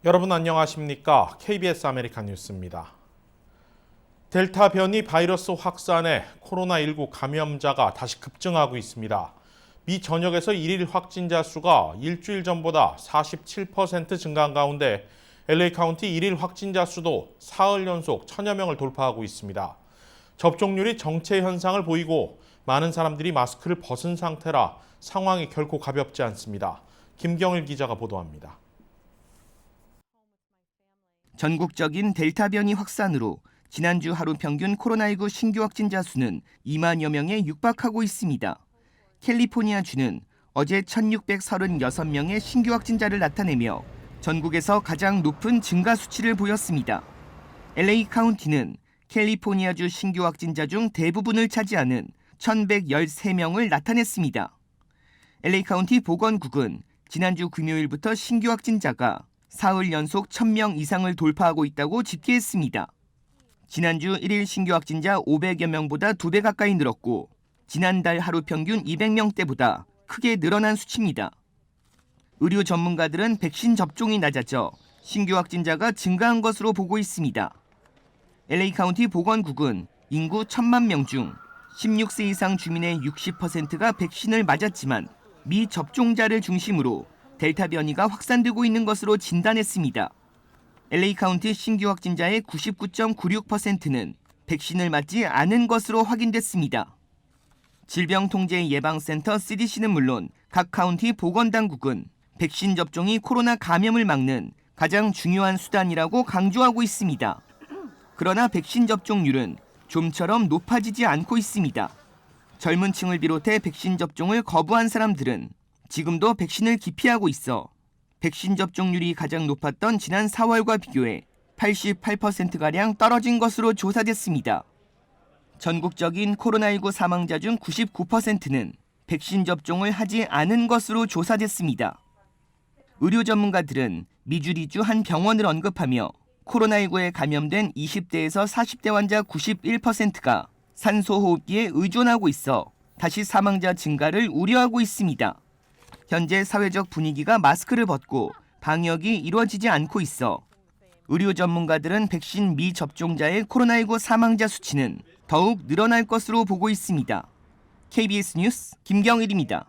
여러분 안녕하십니까? KBS 아메리칸 뉴스입니다. 델타 변이 바이러스 확산에 코로나19 감염자가 다시 급증하고 있습니다. 미 전역에서 일일 확진자 수가 일주일 전보다 47% 증가한 가운데 LA 카운티 일일 확진자 수도 사흘 연속 1000여 명을 돌파하고 있습니다. 접종률이 정체 현상을 보이고 많은 사람들이 마스크를 벗은 상태라 상황이 결코 가볍지 않습니다. 김경일 기자가 보도합니다. 전국적인 델타 변이 확산으로 지난주 하루 평균 코로나19 신규 확진자 수는 2만여 명에 육박하고 있습니다. 캘리포니아주는 어제 1,636명의 신규 확진자를 나타내며 전국에서 가장 높은 증가 수치를 보였습니다. LA 카운티는 캘리포니아주 신규 확진자 중 대부분을 차지하는 1,113명을 나타냈습니다. LA 카운티 보건국은 지난주 금요일부터 신규 확진자가 사흘 연속 1,000명 이상을 돌파하고 있다고 집계했습니다. 지난주 1일 신규 확진자 500여 명보다 2배 가까이 늘었고 지난달 하루 평균 200명대보다 크게 늘어난 수치입니다. 의료 전문가들은 백신 접종이 낮아져 신규 확진자가 증가한 것으로 보고 있습니다. LA 카운티 보건국은 인구 1,000만 명 중 16세 이상 주민의 60%가 백신을 맞았지만 미접종자를 중심으로 델타 변이가 확산되고 있는 것으로 진단했습니다. LA 카운티 신규 확진자의 99.96%는 백신을 맞지 않은 것으로 확인됐습니다. 질병통제예방센터 CDC는 물론 각 카운티 보건당국은 백신 접종이 코로나 감염을 막는 가장 중요한 수단이라고 강조하고 있습니다. 그러나 백신 접종률은 좀처럼 높아지지 않고 있습니다. 젊은 층을 비롯해 백신 접종을 거부한 사람들은 지금도 백신을 기피하고 있어 백신 접종률이 가장 높았던 지난 4월과 비교해 88%가량 떨어진 것으로 조사됐습니다. 전국적인 코로나19 사망자 중 99%는 백신 접종을 하지 않은 것으로 조사됐습니다. 의료 전문가들은 미주리주 한 병원을 언급하며 코로나19에 감염된 20대에서 40대 환자 91%가 산소호흡기에 의존하고 있어 다시 사망자 증가를 우려하고 있습니다. 현재 사회적 분위기가 마스크를 벗고 방역이 이루어지지 않고 있어 의료 전문가들은 백신 미접종자의 코로나19 사망자 수치는 더욱 늘어날 것으로 보고 있습니다. KBS 뉴스 김경일입니다.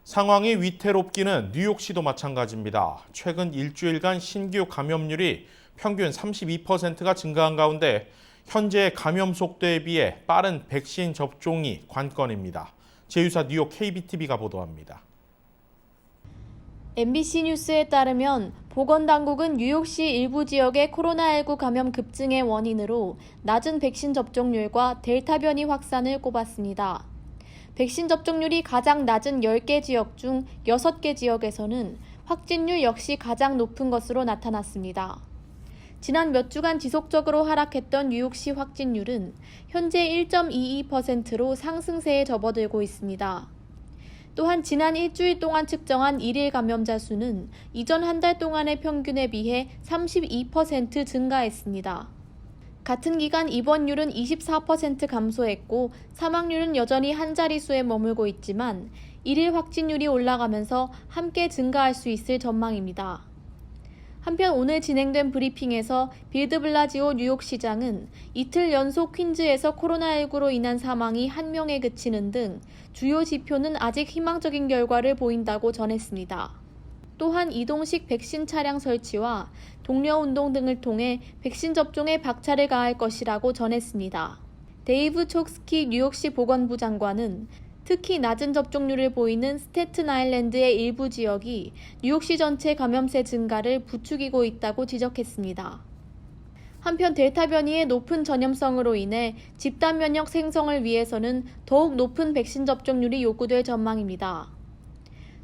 상황이 위태롭기는 뉴욕시도 마찬가지입니다. 최근 일주일간 신규 감염률이 평균 32%가 증가한 가운데 현재의 감염 속도에 비해 빠른 백신 접종이 관건입니다. 제휴사 뉴욕 KBTV가 보도합니다. MBC 뉴스에 따르면 보건당국은 뉴욕시 일부 지역의 코로나19 감염 급증의 원인으로 낮은 백신 접종률과 델타 변이 확산을 꼽았습니다. 백신 접종률이 가장 낮은 10개 지역 중 6개 지역에서는 확진율 역시 가장 높은 것으로 나타났습니다. 지난 몇 주간 지속적으로 하락했던 뉴욕시 확진율은 현재 1.22%로 상승세에 접어들고 있습니다. 또한 지난 일주일 동안 측정한 일일 감염자 수는 이전 한 달 동안의 평균에 비해 32% 증가했습니다. 같은 기간 입원율은 24% 감소했고 사망률은 여전히 한 자릿수에 머물고 있지만 일일 확진율이 올라가면서 함께 증가할 수 있을 전망입니다. 한편 오늘 진행된 브리핑에서 빌드 블라지오 뉴욕시장은 이틀 연속 퀸즈에서 코로나19로 인한 사망이 1명에 그치는 등 주요 지표는 아직 희망적인 결과를 보인다고 전했습니다. 또한 이동식 백신 차량 설치와 독려 운동 등을 통해 백신 접종에 박차를 가할 것이라고 전했습니다. 데이브 촉스키 뉴욕시 보건부 장관은 특히 낮은 접종률을 보이는 스태튼 아일랜드의 일부 지역이 뉴욕시 전체 감염세 증가를 부추기고 있다고 지적했습니다. 한편 델타 변이의 높은 전염성으로 인해 집단 면역 생성을 위해서는 더욱 높은 백신 접종률이 요구될 전망입니다.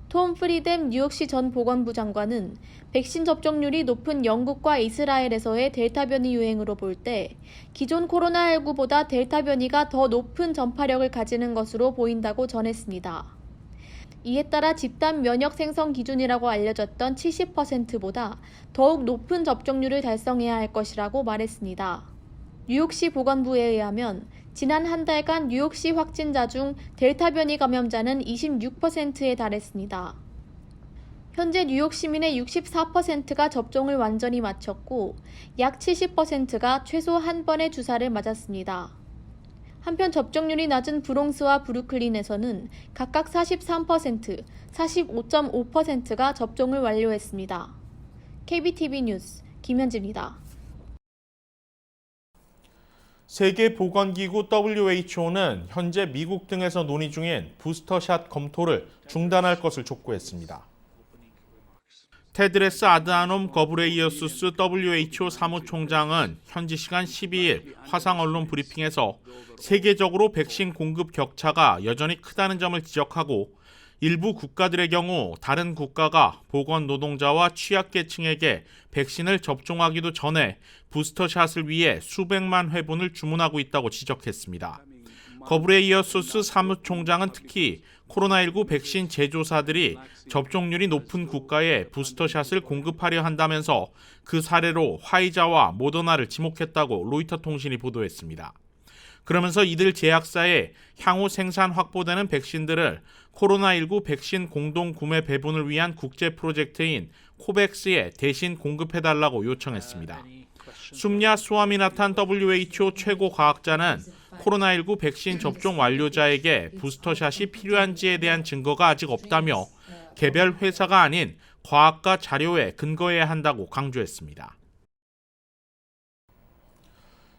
톰 프리뎀 뉴욕시 전 보건부 장관은 백신 접종률이 높은 영국과 이스라엘에서의 델타 변이 유행으로 볼 때 기존 코로나19보다 델타 변이가 더 높은 전파력을 가지는 것으로 보인다고 전했습니다. 이에 따라 집단 면역 생성 기준이라고 알려졌던 70%보다 더욱 높은 접종률을 달성해야 할 것이라고 말했습니다. 뉴욕시 보건부에 의하면 지난 한 달간 뉴욕시 확진자 중 델타 변이 감염자는 26%에 달했습니다. 현재 뉴욕 시민의 64%가 접종을 완전히 마쳤고 약 70%가 최소 한 번의 주사를 맞았습니다. 한편 접종률이 낮은 브롱스와 브루클린에서는 각각 43%, 45.5%가 접종을 완료했습니다. KBTV 뉴스 김현지입니다. 세계보건기구 WHO는 현재 미국 등에서 논의 중인 부스터샷 검토를 중단할 것을 촉구했습니다. 테드레스 아드하놈 거브레이어수스 WHO 사무총장은 현지 시간 12일 화상 언론 브리핑에서 세계적으로 백신 공급 격차가 여전히 크다는 점을 지적하고 일부 국가들의 경우 다른 국가가 보건 노동자와 취약계층에게 백신을 접종하기도 전에 부스터샷을 위해 수백만 회분을 주문하고 있다고 지적했습니다. 거브레이어수스 사무총장은 특히 코로나19 백신 제조사들이 접종률이 높은 국가에 부스터샷을 공급하려 한다면서 그 사례로 화이자와 모더나를 지목했다고 로이터 통신이 보도했습니다. 그러면서 이들 제약사에 향후 생산 확보되는 백신들을 코로나19 백신 공동 구매 배분을 위한 국제 프로젝트인 코백스에 대신 공급해달라고 요청했습니다. 숨야 수아미나탄 WHO 최고 과학자는 코로나19 백신 접종 완료자에게 부스터샷이 필요한지에 대한 증거가 아직 없다며 개별 회사가 아닌 과학과 자료에 근거해야 한다고 강조했습니다.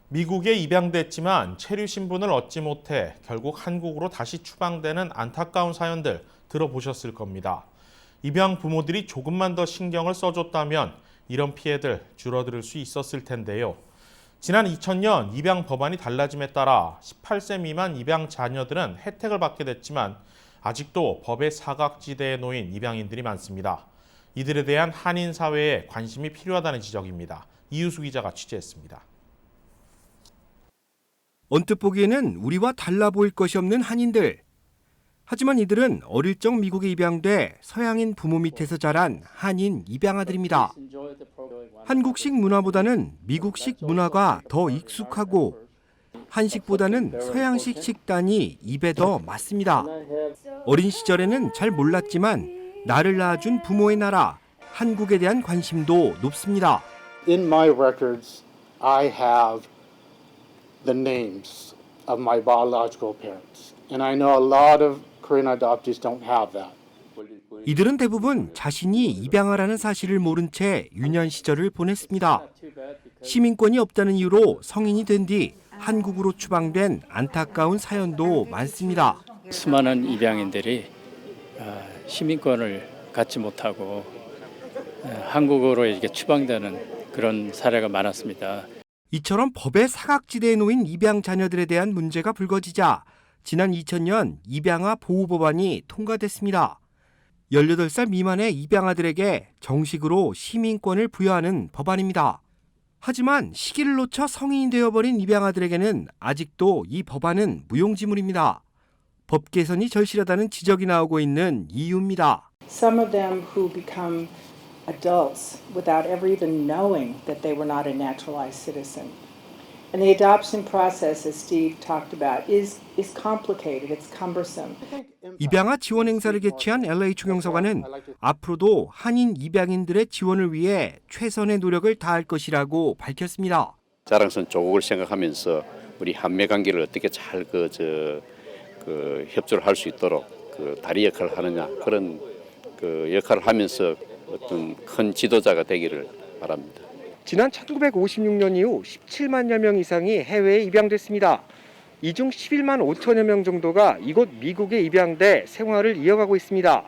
미국에 입양됐지만 체류 신분을 얻지 못해 결국 한국으로 다시 추방되는 안타까운 사연들 들어보셨을 겁니다. 입양 부모들이 조금만 더 신경을 써줬다면 이런 피해들 줄어들 수 있었을 텐데요. 지난 2000년 입양 법안이 달라짐에 따라 18세 미만 입양 자녀들은 혜택을 받게 됐지만 아직도 법의 사각지대에 놓인 입양인들이 많습니다. 이들에 대한 한인 사회에 관심이 필요하다는 지적입니다. 이유수 기자가 취재했습니다. 언뜻 보기에는 우리와 달라 보일 것이 없는 한인들. 하지만 이들은 어릴 적 미국에 입양돼 서양인 부모 밑에서 자란 한인 입양아들입니다. 한국식 문화보다는 미국식 문화가 더 익숙하고 한식보다는 서양식 식단이 입에 더 맞습니다. 어린 시절에는 잘 몰랐지만 나를 낳아준 부모의 나라 한국에 대한 관심도 높습니다. In my records, I have the names of my biological parents. And I know a lot of Korean adoptees don't have that. 이들은 대부분 자신이 입양을 하는 사실을 모른 채 유년 시절을 보냈습니다. 시민권이 없다는 이유로 성인이 된 뒤 한국으로 추방된 안타까운 사연도 많습니다. 수많은 입양인들이 시민권을 갖지 못하고 한국으로 이렇게 추방되는 그런 사례가 많았습니다. 이처럼 법의 사각지대에 놓인 입양 자녀들에 대한 문제가 불거지자 지난 2000년 입양아 보호법안이 통과됐습니다. 18살 미만의 입양아들에게 정식으로 시민권을 부여하는 법안입니다. 하지만 시기를 놓쳐 성인이 되어버린 입양아들에게는 아직도 이 법안은 무용지물입니다. 법 개선이 절실하다는 지적이 나오고 있는 이유입니다. Some of them who become adults without ever even knowing that they were not a naturalized citizen. And the adoption process, as Steve talked about, is complicated. It's cumbersome. 입양아 지원 행사를 개최한 LA 총영사관은 앞으로도 한인 입양인들의 지원을 위해 최선의 노력을 다할 것이라고 밝혔습니다. 자랑스러운 조국을 생각하면서 우리 한미 관계를 어떻게 잘 협조를 할 수 있도록 다리 역할을 하느냐 그런 역할을 하면서 어떤 큰 지도자가 되기를 바랍니다. 지난 1956년 이후 17만여 명 이상이 해외에 입양됐습니다. 이 중 11만 5천여 명 정도가 이곳 미국에 입양돼 생활을 이어가고 있습니다.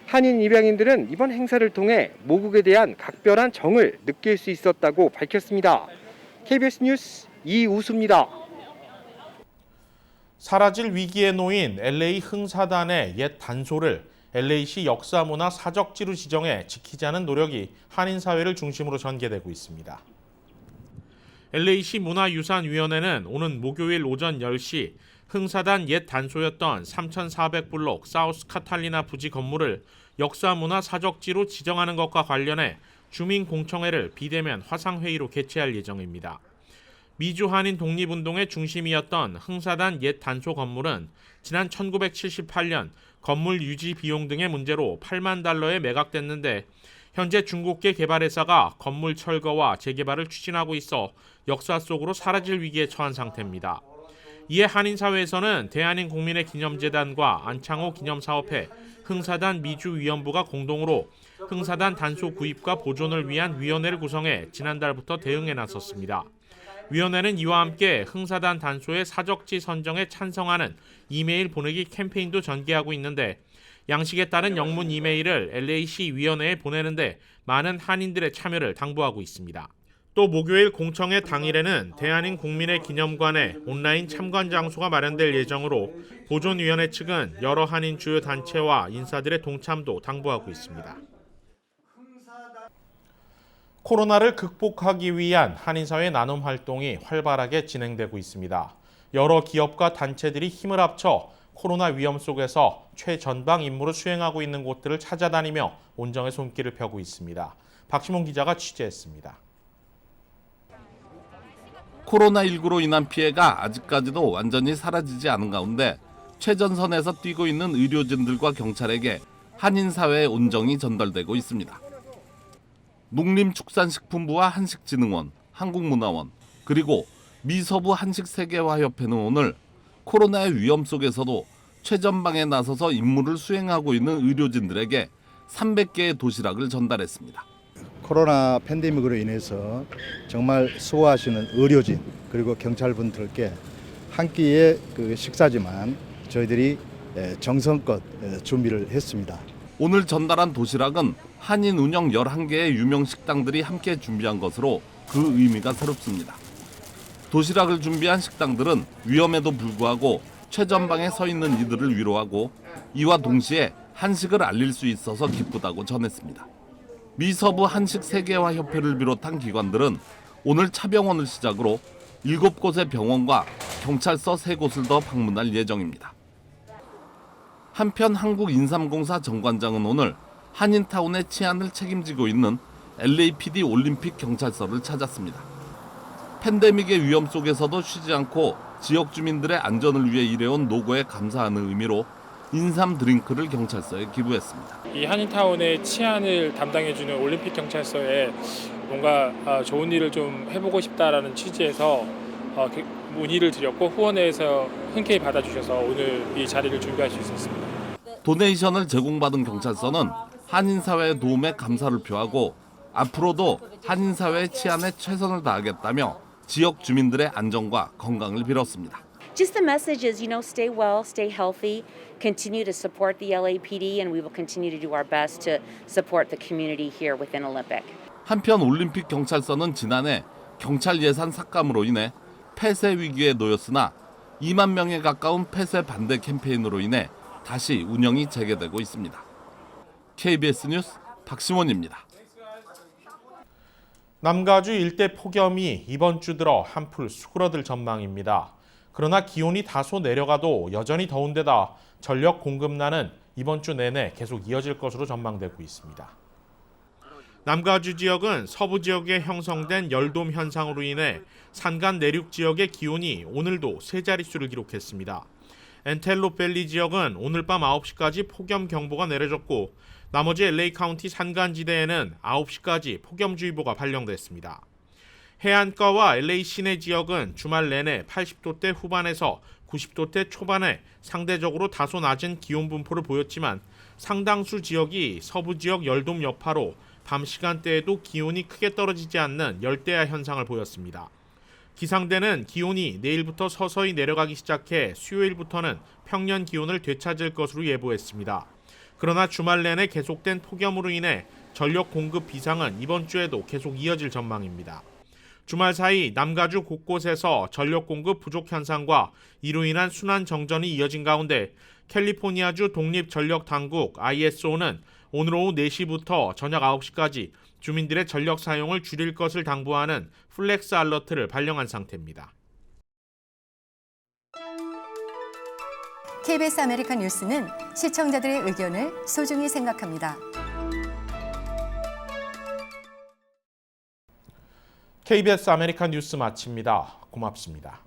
한인 입양인들은 이번 행사를 통해 모국에 대한 각별한 정을 느낄 수 있었다고 밝혔습니다. KBS 뉴스 이우수입니다. 사라질 위기에 놓인 LA 흥사단의 옛 단소를 LA시 역사문화 사적지로 지정해 지키자는 노력이 한인사회를 중심으로 전개되고 있습니다. LA시 문화유산위원회는 오는 목요일 오전 10시 흥사단 옛 단소였던 3400블록 사우스 카탈리나 부지 건물을 역사문화 사적지로 지정하는 것과 관련해 주민공청회를 비대면 화상회의로 개최할 예정입니다. 미주 한인 독립운동의 중심이었던 흥사단 옛 단소 건물은 지난 1978년 건물 유지 비용 등의 문제로 8만 달러에 매각됐는데 현재 중국계 개발회사가 건물 철거와 재개발을 추진하고 있어 역사 속으로 사라질 위기에 처한 상태입니다. 이에 한인사회에서는 대한인국민의 기념재단과 안창호 기념사업회, 흥사단 미주위원부가 공동으로 흥사단 단소 구입과 보존을 위한 위원회를 구성해 지난달부터 대응에 나섰습니다. 위원회는 이와 함께 흥사단 단소의 사적지 선정에 찬성하는 이메일 보내기 캠페인도 전개하고 있는데 양식에 따른 영문 이메일을 LA시 위원회에 보내는데 많은 한인들의 참여를 당부하고 있습니다. 또 목요일 공청회 당일에는 대한인 국민의 기념관에 온라인 참관 장소가 마련될 예정으로 보존위원회 측은 여러 한인 주요 단체와 인사들의 동참도 당부하고 있습니다. 코로나를 극복하기 위한 한인사회 나눔 활동이 활발하게 진행되고 있습니다. 여러 기업과 단체들이 힘을 합쳐 코로나 위험 속에서 최전방 임무를 수행하고 있는 곳들을 찾아다니며 온정의 손길을 펴고 있습니다. 박시몬 기자가 취재했습니다. 코로나19로 인한 피해가 아직까지도 완전히 사라지지 않은 가운데 최전선에서 뛰고 있는 의료진들과 경찰에게 한인사회의 온정이 전달되고 있습니다. 농림축산식품부와 한식진흥원, 한국문화원, 그리고 미서부 한식세계화협회는 오늘 코로나의 위험 속에서도 최전방에 나서서 임무를 수행하고 있는 의료진들에게 300개의 도시락을 전달했습니다. 코로나 팬데믹으로 인해서 정말 수고하시는 의료진 그리고 경찰분들께 한 끼의 식사지만 저희들이 정성껏 준비를 했습니다. 오늘 전달한 도시락은 한인 운영 11개의 유명 식당들이 함께 준비한 것으로 그 의미가 새롭습니다. 도시락을 준비한 식당들은 위험에도 불구하고 최전방에 서 있는 이들을 위로하고 이와 동시에 한식을 알릴 수 있어서 기쁘다고 전했습니다. 미서부 한식세계화협회를 비롯한 기관들은 오늘 차병원을 시작으로 7곳의 병원과 경찰서 3곳을 더 방문할 예정입니다. 한편 한국인삼공사 정관장은 오늘 한인타운의 치안을 책임지고 있는 LAPD 올림픽 경찰서를 찾았습니다. 팬데믹의 위험 속에서도 쉬지 않고 지역 주민들의 안전을 위해 일해온 노고에 감사하는 의미로 인삼 드링크를 경찰서에 기부했습니다. 이 한인타운의 치안을 담당해주는 올림픽 경찰서에 뭔가 좋은 일을 좀 해보고 싶다라는 취지에서 문의를 드렸고 후원회에서 흔쾌히 받아주셔서 오늘 이 자리를 준비할 수 있었습니다. 도네이션을 제공받은 경찰서는 한인사회의 도움에 감사를 표하고 앞으로도 한인사회의 치안에 최선을 다하겠다며 지역 주민들의 안전과 건강을 빌었습니다. Just the message is, stay well, stay healthy, continue to support the LAPD, and we will continue to do our best to support the community here within Olympic. 한편 올림픽 경찰서는 지난해 경찰 예산 삭감으로 인해 폐쇄 위기에 놓였으나 2만 명에 가까운 폐쇄 반대 캠페인으로 인해 다시 운영이 재개되고 있습니다. KBS 뉴스 박시몬입니다. 남가주 일대 폭염이 이번 주 들어 한풀 수그러들 전망입니다. 그러나 기온이 다소 내려가도 여전히 더운 데다 전력 공급난은 이번 주 내내 계속 이어질 것으로 전망되고 있습니다. 남가주 지역은 서부 지역에 형성된 열돔 현상으로 인해 산간 내륙 지역의 기온이 오늘도 세 자릿수를 기록했습니다. 엔텔로밸리 지역은 오늘 밤 9시까지 폭염 경보가 내려졌고 나머지 LA 카운티 산간지대에는 9시까지 폭염주의보가 발령됐습니다. 해안가와 LA 시내 지역은 주말 내내 80도대 후반에서 90도대 초반에 상대적으로 다소 낮은 기온 분포를 보였지만 상당수 지역이 서부 지역 열돔 여파로 밤 시간대에도 기온이 크게 떨어지지 않는 열대야 현상을 보였습니다. 기상대는 기온이 내일부터 서서히 내려가기 시작해 수요일부터는 평년 기온을 되찾을 것으로 예보했습니다. 그러나 주말 내내 계속된 폭염으로 인해 전력 공급 비상은 이번 주에도 계속 이어질 전망입니다. 주말 사이 남가주 곳곳에서 전력 공급 부족 현상과 이로 인한 순환 정전이 이어진 가운데 캘리포니아주 독립전력당국 ISO는 오늘 오후 4시부터 저녁 9시까지 주민들의 전력 사용을 줄일 것을 당부하는 플렉스 알러트를 발령한 상태입니다. KBS 아메리칸 뉴스는 시청자들의 의견을 소중히 생각합니다. KBS 아메리칸 뉴스 마칩니다. 고맙습니다.